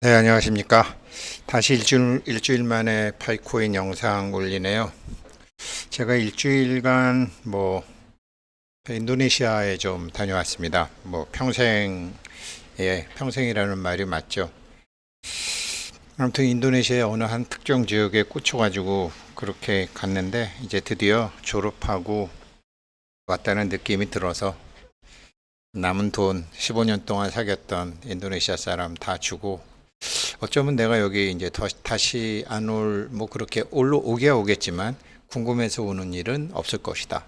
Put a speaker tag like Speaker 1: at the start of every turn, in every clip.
Speaker 1: 네, 안녕하십니까. 다시 일주일 만에 파이코인 영상 올리네요. 제가 일주일간 인도네시아에 좀 다녀왔습니다. 평생이라는 말이 맞죠. 아무튼 인도네시아의 어느 한 특정 지역에 꽂혀가지고 그렇게 갔는데 이제 드디어 졸업하고 왔다는 느낌이 들어서 남은 돈 15년 동안 사귀었던 인도네시아 사람 다 주고 어쩌면 내가 여기 이제 다시 안 그렇게 오게 오겠지만 궁금해서 오는 일은 없을 것이다.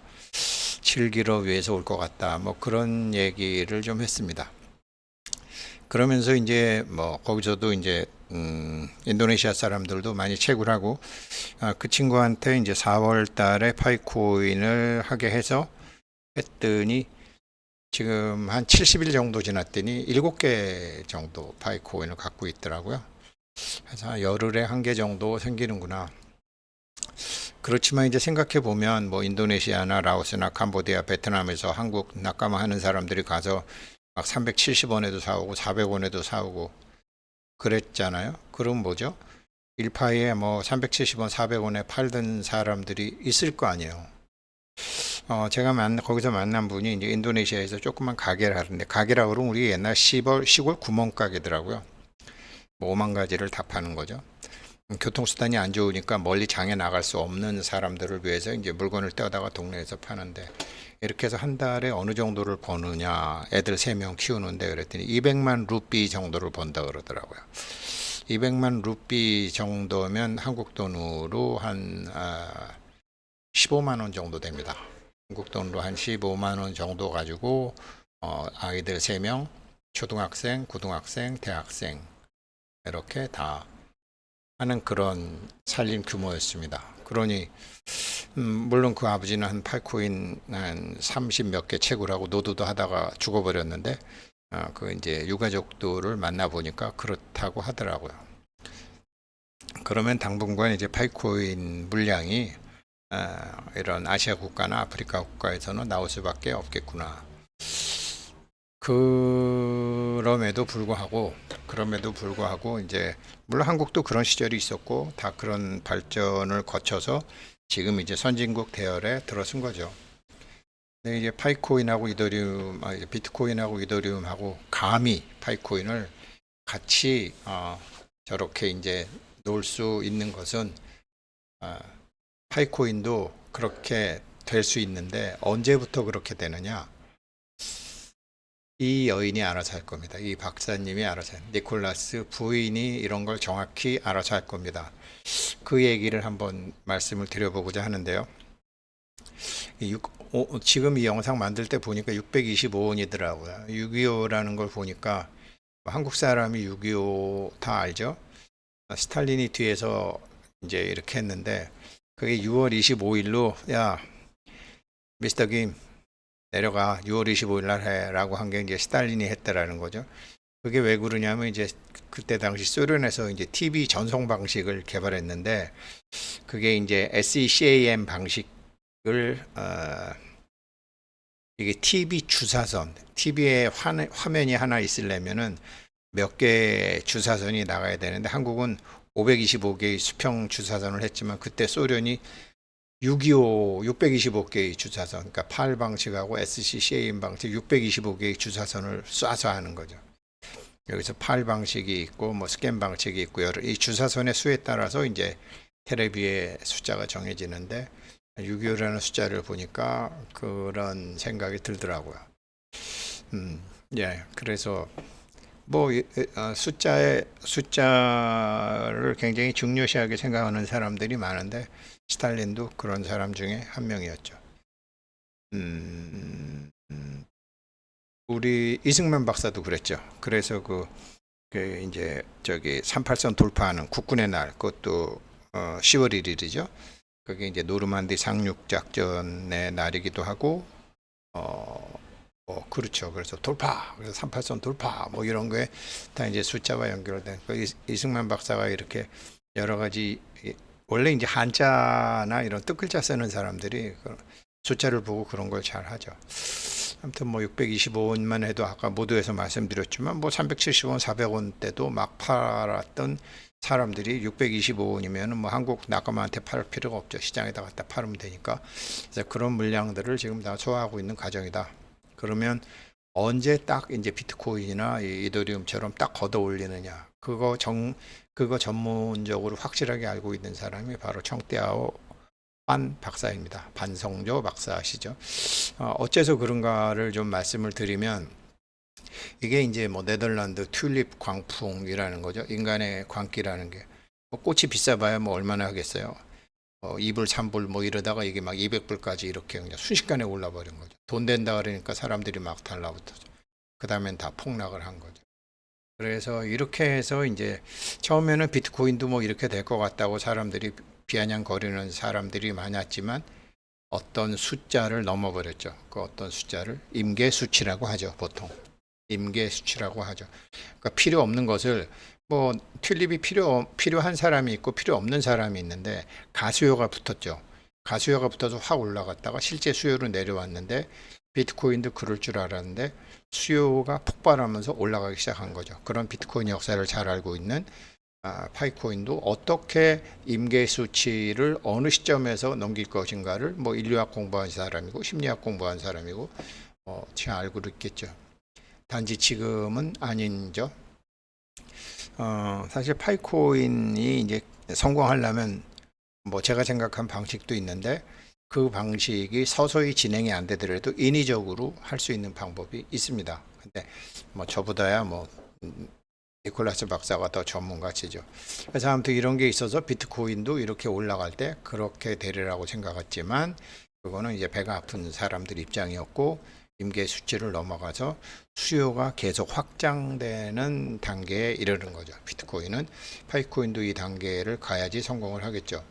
Speaker 1: 즐기러 위해서 올 것 같다. 그런 얘기를 좀 했습니다. 그러면서 이제 거기서도 이제 인도네시아 사람들도 많이 채굴하고 그 친구한테 이제 4월 달에 파이코인을 하게 해서 했더니 지금 한 70일 정도 지났더니 7개 정도 파이코인을 갖고 있더라고요. 그래서 열흘에 한 개 정도 생기는구나. 그렇지만 이제 생각해 보면 인도네시아나 라오스나 캄보디아, 베트남에서 한국 낙가마 하는 사람들이 가서 막 370원에도 사오고 400원에도 사오고 그랬잖아요. 그럼 뭐죠? 1파이에 370원, 400원에 팔던 사람들이 있을 거 아니에요. 제가 거기서 만난 분이 이제 인도네시아에서 조그만 가게를 하는데 가게라 그러면 우리 옛날 시골 구멍가게더라고요. 5만 가지를 다 파는 거죠. 교통수단이 안 좋으니까 멀리 장에 나갈 수 없는 사람들을 위해서 이제 물건을 떼어다가 동네에서 파는데 이렇게 해서 한 달에 어느 정도를 버느냐 애들 3명 키우는데 그랬더니 200만 루피 정도를 번다 그러더라고요. 200만 루피 정도면 한국 돈으로 한 15만 원 정도 됩니다. 한국 돈으로 한 15만 원 정도 가지고 아이들 3명 초등학생, 고등학생, 대학생 이렇게 다 하는 그런 살림 규모였습니다. 그러니 물론 그 아버지는 한 팔코인 한 30 몇 개 채굴하고 노드도 하다가 죽어버렸는데 그 이제 유가족들을 만나 보니까 그렇다고 하더라고요. 그러면 당분간 이제 팔코인 물량이 이런 아시아 국가나 아프리카 국가에서는 나올 수밖에 없겠구나. 그럼에도 불구하고 이제 물론 한국도 그런 시절이 있었고 다 그런 발전을 거쳐서 지금 이제 선진국 대열에 들어선 거죠. 근데 이제 이제 비트코인하고 이더리움하고 감히 파이코인을 같이 저렇게 이제 놓을 수 있는 것은 어, 파이코인도 그렇게 될 수 있는데 언제부터 그렇게 되느냐? 이 여인이 알아서 할 겁니다. 이 박사님이 알아서 니콜라스 부인이 이런 걸 정확히 알아서 할 겁니다. 그 얘기를 한번 말씀을 드려보고자 하는데요. 지금 이 영상 만들 때 보니까 625원이더라고요. 6.25라는 걸 보니까 한국 사람이 6.25 다 알죠? 스탈린이 뒤에서 이제 이렇게 했는데 그게 6월 25일로 야 미스터 김 내려가 6월 25일 날 해라고 한 게 이제 스탈린이 했다라는 거죠. 그게 왜 그러냐면 이제 그때 당시 소련에서 이제 TV 전송 방식을 개발했는데 그게 이제 SECAM 방식을 이게 TV 주사선, TV에 화면이 하나 있으려면은 몇 개 주사선이 나가야 되는데 한국은 525개의 수평 주사선을 했지만 그때 소련이 625, 625개의 주사선, 그러니까 팔 방식하고 SCCAM 방식 625개의 주사선을 쏴서 하는 거죠. 여기서 팔 방식이 있고 스캔 방식이 있고 이 주사선의 수에 따라서 이제 테레비의 숫자가 정해지는데 625라는 숫자를 보니까 그런 생각이 들더라고요. 예, 그래서 숫자를 굉장히 중요시하게 생각하는 사람들이 많은데 스탈린도 그런 사람 중에 한 명이었죠. 음, 우리 이승만 박사도 그랬죠. 그래서 그 이제 저기 38선 돌파하는 국군의 날, 그것도 10월 1일이죠. 그게 이제 노르만디 상륙 작전의 날이기도 하고, 그렇죠. 그래서 돌파, 그래서 38선 돌파, 이런 거에 다 이제 숫자와 연결된. 이승만 박사가 이렇게 여러 가지 원래 이제 한자나 이런 뜻글자 쓰는 사람들이 숫자를 보고 그런 걸 잘 하죠. 아무튼 뭐 625원만 해도 아까 모두에서 말씀드렸지만 뭐 370원, 400원 때도 막 팔았던 사람들이 625원이면 뭐 한국 낙가마한테 팔 필요가 없죠. 시장에다 갖다 팔으면 되니까. 그래서 그런 물량들을 지금 다 소화하고 있는 과정이다. 그러면 언제 딱 이제 비트코인이나 이더리움처럼 딱 걷어 올리느냐. 그거 전문적으로 확실하게 알고 있는 사람이 바로 청대하오 반 박사입니다. 반성조 박사시죠. 어째서 그런가를 좀 말씀을 드리면 이게 이제 뭐 네덜란드 튤립 광풍이라는 거죠. 인간의 광기라는 게. 뭐 꽃이 비싸봐야 뭐 얼마나 하겠어요. 2불, 3불 뭐 이러다가 이게 막 200불까지 이렇게 그냥 순식간에 올라버린 거죠. 돈 된다 그러니까 사람들이 막 달라붙어죠. 그 다음엔 다 폭락을 한 거죠. 그래서 이렇게 해서 이제 처음에는 비트코인도 뭐 이렇게 될 것 같다고 사람들이 비아냥거리는 사람들이 많았지만 어떤 숫자를 넘어버렸죠. 그 어떤 숫자를 임계수치라고 하죠. 보통 임계수치라고 하죠. 그러니까 필요 없는 것을 뭐 튤립이 필요한 사람이 있고 필요 없는 사람이 있는데 가수요가 붙었죠. 가수요가 붙어서 확 올라갔다가 실제 수요로 내려왔는데 비트코인도 그럴 줄 알았는데 수요가 폭발하면서 올라가기 시작한 거죠. 그런 비트코인 역사를 잘 알고 있는 파이코인도 어떻게 임계 수치를 어느 시점에서 넘길 것인가를 뭐 인류학 공부한 사람이고 심리학 공부한 사람이고 잘 알고 있겠죠. 단지 지금은 아닌죠. 사실 파이코인이 이제 성공하려면 뭐 제가 생각한 방식도 있는데 그 방식이 서서히 진행이 안 되더라도 인위적으로 할 수 있는 방법이 있습니다. 근데 뭐 저보다야 뭐 니콜라스 박사가 더 전문가시죠. 그래서 아무튼 이런 게 있어서 비트코인도 이렇게 올라갈 때 그렇게 되리라고 생각했지만 그거는 이제 배가 아픈 사람들 입장이었고 임계 수치를 넘어가서 수요가 계속 확장되는 단계에 이르는 거죠. 비트코인은 파이코인도 이 단계를 가야지 성공을 하겠죠.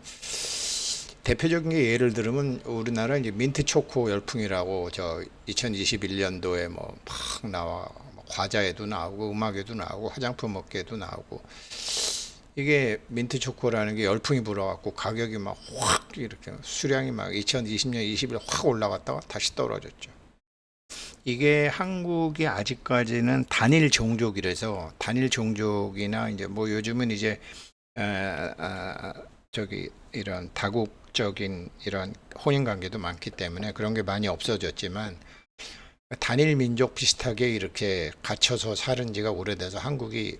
Speaker 1: 대표적인 게 예를 들면 우리나라 이제 민트 초코 열풍이라고 저 2021년도에 뭐 막 나와 과자에도 나오고 음악에도 나오고 화장품 업계에도 나오고 이게 민트 초코라는 게 열풍이 불어갖고 가격이 막 확 이렇게 수량이 막 2020년 20일 확 올라갔다가 다시 떨어졌죠. 이게 한국이 아직까지는 단일 종족이라서 단일 종족이나 이제 뭐 요즘은 이제 저기 이런 다국적인 이런 혼인 관계도 많기 때문에 그런 게 많이 없어졌지만 단일 민족 비슷하게 이렇게 갇혀서 사는 지가 오래돼서 한국이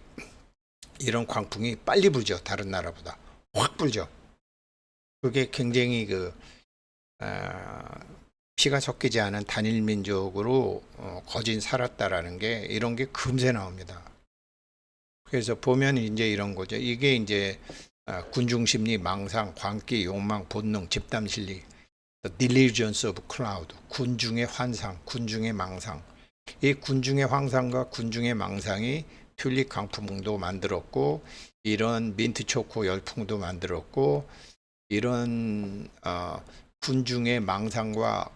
Speaker 1: 이런 광풍이 빨리 불죠. 다른 나라보다 확 불죠. 그게 굉장히 피가 섞이지 않은 단일 민족으로 거진 살았다라는 게 이런 게 금세 나옵니다. 그래서 보면 이제 이런 거죠. 이게 이제 군중 심리, 망상, 광기, 욕망, 본능, 집단 심리, The Delusions of Cloud, 군중의 환상, 군중의 망상. 이 군중의 환상과 군중의 망상이 튤립 강풍도 만들었고 이런 민트 초코 열풍도 만들었고 이런 군중의 망상과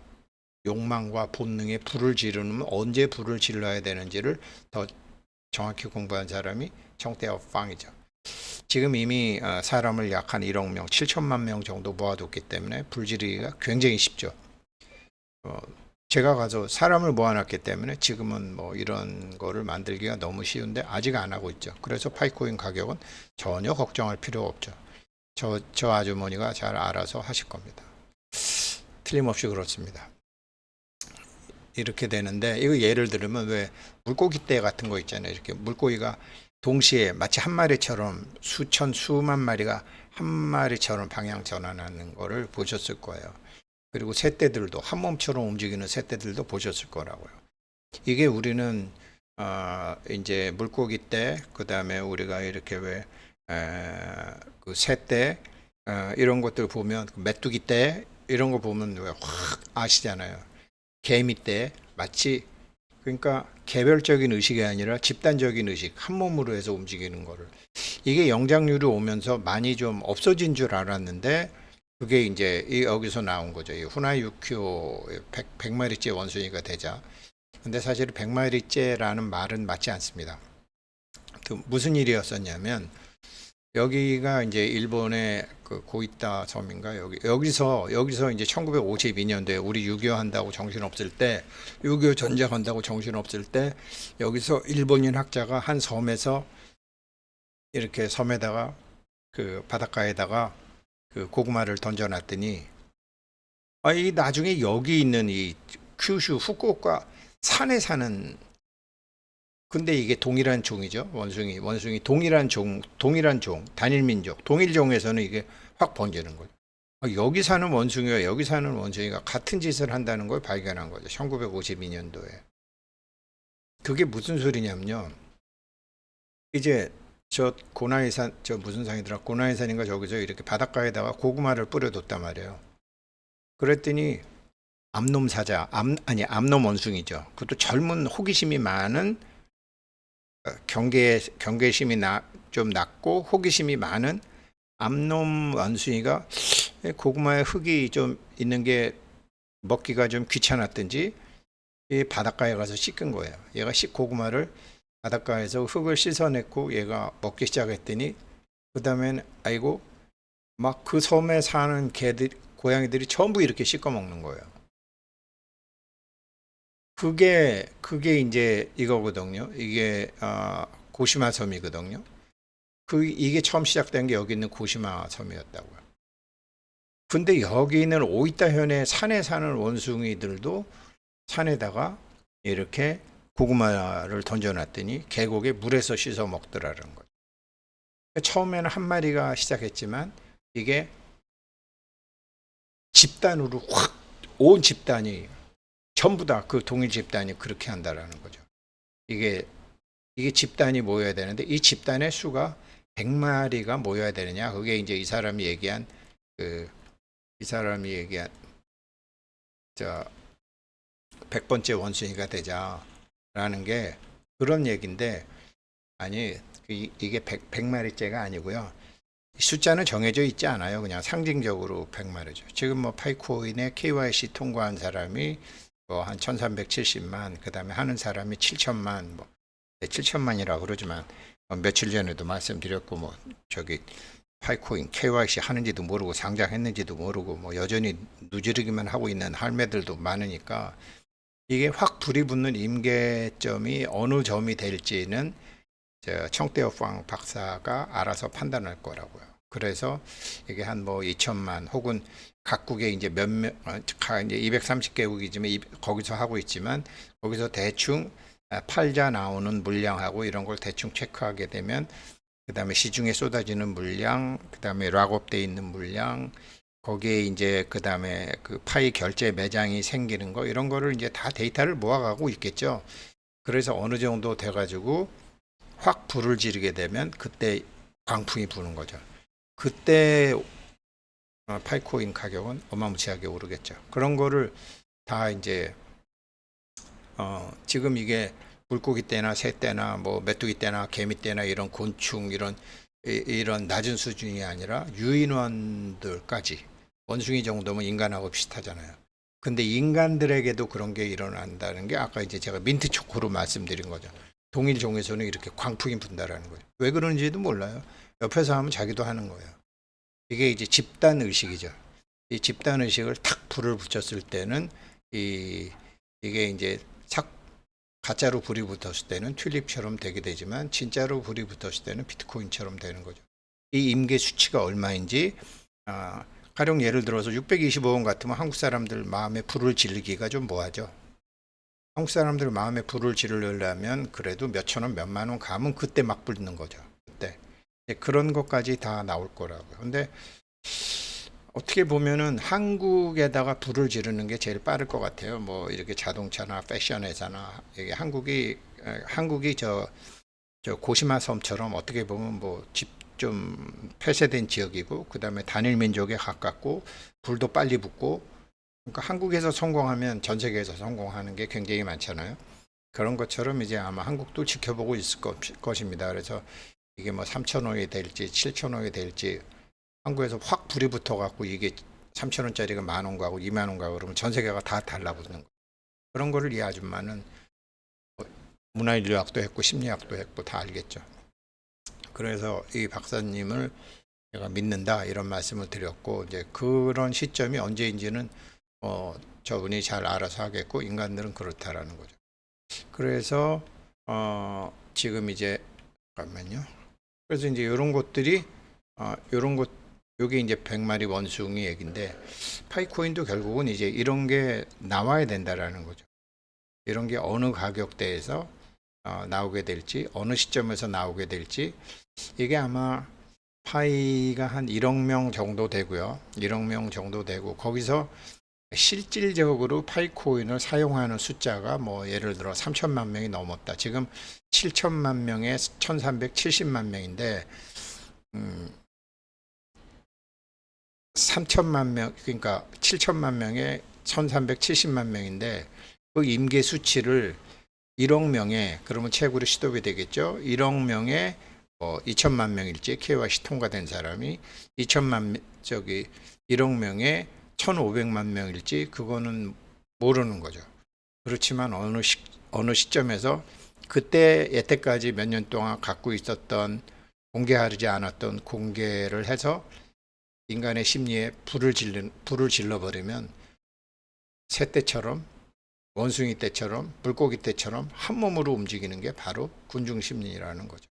Speaker 1: 욕망과 본능에 불을 지르면 언제 불을 질러야 되는지를 더 정확히 공부한 사람이 청대하오 빵이죠. 지금 이미 사람을 약 한 1억 명, 7천만 명 정도 모아뒀기 때문에 불지르기가 굉장히 쉽죠. 제가 가서 사람을 모아놨기 때문에 지금은 뭐 이런 거를 만들기가 너무 쉬운데 아직 안 하고 있죠. 그래서 파이코인 가격은 전혀 걱정할 필요 없죠. 저 아주머니가 잘 알아서 하실 겁니다. 틀림없이 그렇습니다. 이렇게 되는데 이거 예를 들면 왜 물고기 떼 같은 거 있잖아요. 이렇게 물고기가 동시에 마치 한 마리처럼 수만 마리가 한 마리처럼 방향 전환하는 거를 보셨을 거예요. 그리고 새떼들도 한 몸처럼 움직이는 새떼들도 보셨을 거라고요. 이게 우리는 이제 물고기 떼, 그 다음에 우리가 이렇게 왜 그 새떼 이런 것들 보면 메뚜기 떼 이런 거 보면 왜 확 아시잖아요. 개미 떼 마치 그러니까 개별적인 의식이 아니라 집단적인 의식, 한 몸으로 해서 움직이는 거를. 이게 영장류로 오면서 많이 좀 없어진 줄 알았는데 그게 이제 여기서 나온 거죠. 이 후나유큐 100마리째 원숭이가 되자. 근데 사실 100마리째라는 말은 맞지 않습니다. 무슨 일이었었냐면 여기가 이제 일본의 그 고이타 섬인가 여기서 이제 1952년도에 우리 6.25 한다고 정신 없을 때 6.25 전쟁한다고 정신 없을 때 여기서 일본인 학자가 한 섬에서 이렇게 섬에다가 그 바닷가에다가 그 고구마를 던져놨더니 이 나중에 여기 있는 이 큐슈 후쿠오카 산에 사는 근데 이게 동일한 종이죠. 원숭이 동일한 종, 단일 민족, 동일 종에서는 이게 확 번지는 거죠. 여기 사는 원숭이와 여기 사는 원숭이가 같은 짓을 한다는 걸 발견한 거죠. 1952년도에. 그게 무슨 소리냐면요. 이제 저 고나이산, 저 무슨 산이더라? 고나이산인가 저기서 이렇게 바닷가에다가 고구마를 뿌려뒀단 말이에요. 그랬더니 암놈 사자, 암놈 원숭이죠. 그것도 젊은 호기심이 많은 경계심이 좀 낮고 호기심이 많은 암놈 원숭이가 고구마에 흙이 좀 있는 게 먹기가 좀 귀찮았든지 이 바닷가에 가서 씻은 거예요. 얘가 고구마를 바닷가에서 흙을 씻어냈고 얘가 먹기 시작했더니 그 다음엔 아이고 막 그 섬에 사는 고양이들이 전부 이렇게 씻어 먹는 거예요. 그게 이제 이거거든요. 이게 고시마 섬이거든요. 이게 처음 시작된 게 여기 있는 고시마 섬이었다고요. 근데 여기 있는 오이타현의 산에 사는 원숭이들도 산에다가 이렇게 고구마를 던져놨더니 계곡에 물에서 씻어 먹더라는 거죠. 처음에는 한 마리가 시작했지만 이게 집단으로 확 온 집단이 전부 다 그 동일 집단이 그렇게 한다라는 거죠. 이게 집단이 모여야 되는데 이 집단의 수가 100마리가 모여야 되느냐? 그게 이제 이 사람이 얘기한 저 100번째 원숭이가 되자라는 게 그런 얘기인데 아니 이게 100마리째가 아니고요. 숫자는 정해져 있지 않아요. 그냥 상징적으로 100마리죠. 지금 뭐 파이코인에 KYC 통과한 사람이 뭐 한 1370만, 그 다음에 하는 사람이 7천만, 뭐 7천만이라고 그러지만 며칠 전에도 말씀드렸고 뭐 저기 파이코인 KYC 하는지도 모르고 상장했는지도 모르고 뭐 여전히 누지르기만 하고 있는 할매들도 많으니까 이게 확 불이 붙는 임계점이 어느 점이 될지는 청대어팡 박사가 알아서 판단할 거라고요. 그래서 이게 한 뭐 2천만 혹은 각국에 이제 이제 230개국이지만 거기서 하고 있지만 거기서 대충 팔자 나오는 물량하고 이런 걸 대충 체크하게 되면 그 다음에 시중에 쏟아지는 물량, 그 다음에 락업돼 있는 물량, 거기에 이제 그 다음에 그 파이 결제 매장이 생기는 거 이런 거를 이제 다 데이터를 모아가고 있겠죠. 그래서 어느 정도 돼가지고 확 불을 지르게 되면 그때 광풍이 부는 거죠. 그때 파이코인 가격은 어마무시하게 오르겠죠. 그런 거를 다 이제 지금 이게 물고기 떼나 새 떼나 뭐 메뚜기 떼나 개미 떼나 이런 곤충 이런 낮은 수준이 아니라 유인원들까지 원숭이 정도면 인간하고 비슷하잖아요. 근데 인간들에게도 그런 게 일어난다는 게 아까 이제 제가 민트 초코로 말씀드린 거죠. 동일 종에서는 이렇게 광풍이 분다라는 거죠. 왜 그런지도 몰라요. 옆에서 하면 자기도 하는 거예요. 이게 이제 집단 의식이죠. 이 집단 의식을 탁 불을 붙였을 때는 이게 이제 가짜로 불이 붙었을 때는 튤립처럼 되게 되지만 진짜로 불이 붙었을 때는 비트코인처럼 되는 거죠. 이 임계 수치가 얼마인지 가령 예를 들어서 625원 같으면 한국 사람들 마음에 불을 지르기가 좀 뭐하죠. 한국 사람들 마음에 불을 지르려면 그래도 몇천 원, 몇만 원 가면 그때 막 붙는 거죠. 그때 그런 것까지 다 나올 거라고요. 근데 어떻게 보면은 한국에다가 불을 지르는 게 제일 빠를 것 같아요. 뭐 이렇게 자동차나 패션 회사나 이게 한국이 저 고시마 섬처럼 어떻게 보면 뭐 집 좀 폐쇄된 지역이고 그 다음에 단일 민족에 가깝고 불도 빨리 붙고 그러니까 한국에서 성공하면 전 세계에서 성공하는 게 굉장히 많잖아요. 그런 것처럼 이제 아마 한국도 지켜보고 있을 것입니다. 그래서 이게 뭐 3,000원이 될지 7,000원이 될지 한국에서 확 불이 붙어갖고 이게 3,000원짜리가 10,000원 가고 20,000원 가고 그러면 전 세계가 다 달라붙는 거예요. 그런 거를 이 아줌마는 문화인류학도 했고 심리학도 했고 다 알겠죠. 그래서 이 박사님을 제가 믿는다 이런 말씀을 드렸고 이제 그런 시점이 언제인지는 저분이 잘 알아서 하겠고 인간들은 그렇다라는 거죠. 그래서 지금 이제 잠깐만요. 그래서 이제 이런 것들이 이런 것 요게 이제 100마리 원숭이 얘기인데 파이코인도 결국은 이제 이런 게 나와야 된다라는 거죠. 이런 게 어느 가격대에서 나오게 될지 어느 시점에서 나오게 될지 이게 아마 파이가 한 1억 명 정도 되고요. 1억 명 정도 되고 거기서 실질적으로 파이코인을 사용하는 숫자가 뭐 예를 들어 3천만 명이 넘었다. 지금 7천만 명에 1370만 명인데 3천만 명 그러니까 7천만 명에 1370만 명인데 그 임계 수치를 1억 명에 그러면 최고로 시도가 되겠죠. 1억 명에 2천만 명일지 KYC 통과된 사람이 2천만 저기 1억 명에 1,500만 명일지 그거는 모르는 거죠. 그렇지만 어느 시점에서 그때 여태까지 몇 년 동안 갖고 있었던 공개하지 않았던 공개를 해서 인간의 심리에 불을 질러버리면 새떼처럼 원숭이 떼처럼 물고기 떼처럼 한 몸으로 움직이는 게 바로 군중 심리라는 거죠.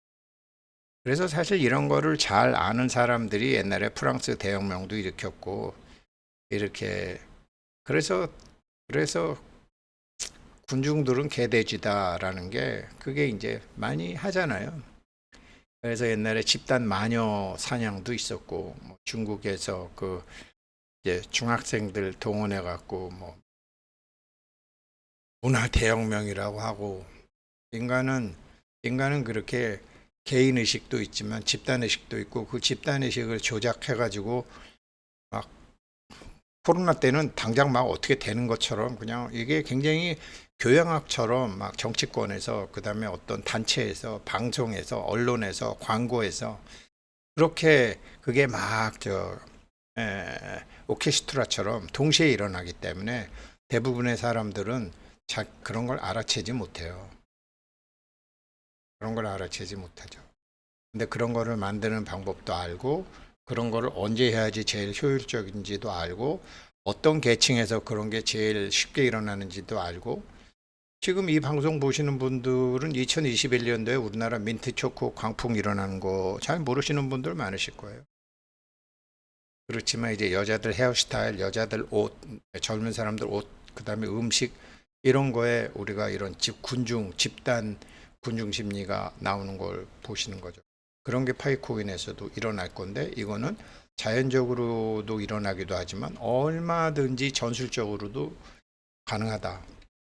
Speaker 1: 그래서 사실 이런 거를 잘 아는 사람들이 옛날에 프랑스 대혁명도 일으켰고 이렇게 그래서 군중들은 개돼지다라는 게 그게 이제 많이 하잖아요. 그래서 옛날에 집단 마녀 사냥도 있었고 뭐 중국에서 그 이제 중학생들 동원해 갖고 뭐 문화 대혁명이라고 하고 인간은 그렇게 개인 의식도 있지만 집단 의식도 있고 그 집단 의식을 조작해 가지고 막 코로나 때는 당장 막 어떻게 되는 것처럼 그냥 이게 굉장히 교양학처럼 막 정치권에서 그다음에 어떤 단체에서 방송에서 언론에서 광고에서 그렇게 그게 막 오케스트라처럼 동시에 일어나기 때문에 대부분의 사람들은 그런 걸 알아채지 못해요. 그런 걸 알아채지 못하죠. 근데 그런 거를 만드는 방법도 알고 그런 거를 언제 해야지 제일 효율적인지도 알고 어떤 계층에서 그런 게 제일 쉽게 일어나는지도 알고 지금 이 방송 보시는 분들은 2021년도에 우리나라 민트 초코 광풍 일어나는 거 잘 모르시는 분들 많으실 거예요. 그렇지만 이제 여자들 헤어스타일, 여자들 옷, 젊은 사람들 옷, 그다음에 음식 이런 거에 우리가 이런 집단 군중 심리가 나오는 걸 보시는 거죠. 그런 게 파이코인에서도 일어날 건데 이거는 자연적으로도 일어나기도 하지만 얼마든지 전술적으로도 가능하다.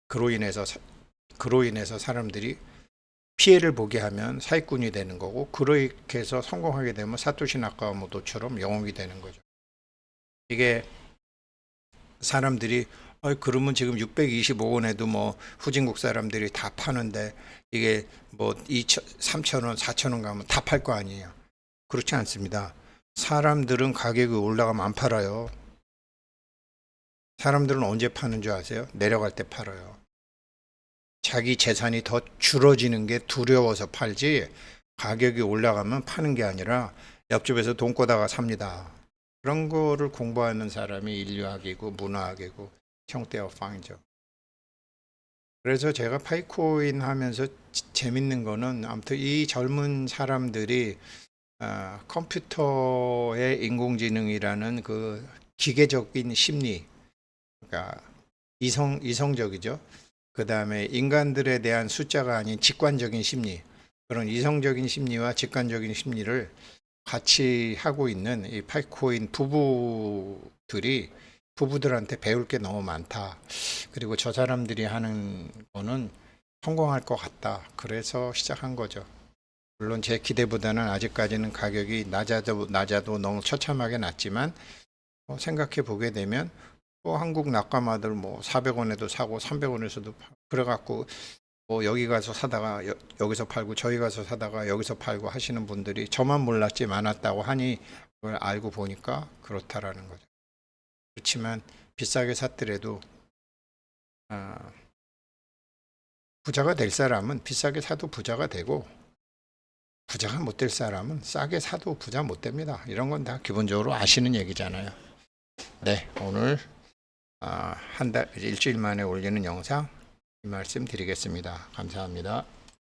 Speaker 1: 그로 인해서 사람들이 피해를 보게 하면 사기꾼이 되는 거고 그렇게 해서 성공하게 되면 사토시 나카모토처럼 영웅이 되는 거죠. 이게 사람들이 그러면 지금 625원에도 뭐 후진국 사람들이 다 파는데 이게 뭐 3,000원, 4,000원 가면 다 팔 거 아니에요. 그렇지 않습니다. 사람들은 가격이 올라가면 안 팔아요. 사람들은 언제 파는 줄 아세요? 내려갈 때 팔아요. 자기 재산이 더 줄어지는 게 두려워서 팔지 가격이 올라가면 파는 게 아니라 옆집에서 돈 꿔다가 삽니다. 그런 거를 공부하는 사람이 인류학이고 문화학이고 형태와 방이죠. 그래서 제가 파이코인 하면서 재밌는 거는 아무튼 이 젊은 사람들이 컴퓨터의 인공지능이라는 그 기계적인 심리, 그러니까 이성적이죠. 그 다음에 인간들에 대한 숫자가 아닌 직관적인 심리, 그런 이성적인 심리와 직관적인 심리를 같이 하고 있는 이 파이코인 부부들한테 배울 게 너무 많다. 그리고 저 사람들이 하는 거는 성공할 것 같다. 그래서 시작한 거죠. 물론 제 기대보다는 아직까지는 가격이 낮아도 너무 처참하게 낮지만 생각해 보게 되면 한국 낙가마들 뭐 400원에도 사고 300원에서도 그래갖고 뭐 여기 가서 사다가 여기서 팔고 저기 가서 사다가 여기서 팔고 하시는 분들이 저만 몰랐지 많았다고 하니 그걸 알고 보니까 그렇다라는 거죠. 그렇지만 비싸게 샀더라도 부자가 될 사람은 비싸게 사도 부자가 되고 부자가 못 될 사람은 싸게 사도 부자 못 됩니다. 이런 건 다 기본적으로 아시는 얘기잖아요. 네, 오늘 한 달, 일주일 만에 올리는 영상 이 말씀 드리겠습니다. 감사합니다.